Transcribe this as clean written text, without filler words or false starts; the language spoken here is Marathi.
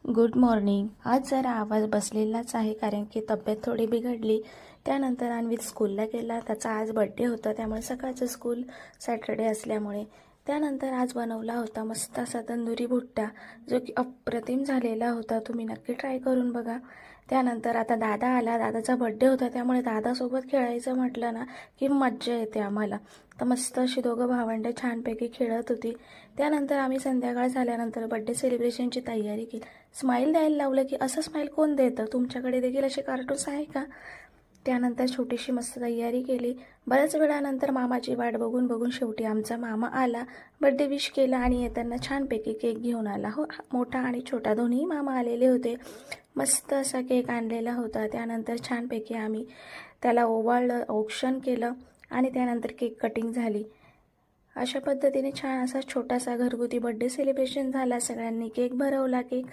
Good morning. आज जरा आवाज बसलेलाच आहे कारण की तब्येत थोडी बिघडली. त्यानंतर अन्वित स्कूलला गेला. त्याचा आज बड्डे होता त्यामुळे सकाळचं स्कूल सॅटर्डे असल्यामुळे. त्यानंतर आज बनवला होता मस्त असा तंदुरी भुट्टा जो की अप्रतिम झालेला होता. तुम्ही नक्की ट्राय करून बघा. त्यानंतर आता दादा आला. दादाचा बड्डे होता त्यामुळे दादासोबत खेळायचं म्हटलं ना की मज्जा येते आम्हाला. तर मस्त अशी दोघं भावंडे छानपैकी खेळत होती. त्यानंतर आम्ही संध्याकाळ झाल्यानंतर बड्डे सेलिब्रेशनची तयारी केली. स्माईल द्यायला लावलं की असं स्माईल कोण देतं? तुमच्याकडे देखील असे कार्टून्स आहे का? त्यानंतर छोटीशी मस्त तयारी केली. बऱ्याच वेळानंतर मामाची वाट बघून बघून शेवटी आमचा मामा आला. बड्डे विश केला आणि येताना छानपैकी केक घेऊन आला. हो, मोठा आणि छोटा दोन्ही मामा आलेले होते. मस्त असा केक आणलेला होता. त्यानंतर छानपैकी आम्ही त्याला ओवाळलं, औक्षण केलं आणि त्यानंतर केक कटिंग झाली. अशा पद्धतीने छान असा छोटासा घरगुती बड्डे सेलिब्रेशन झाला. सगळ्यांनी केक भरवला. केक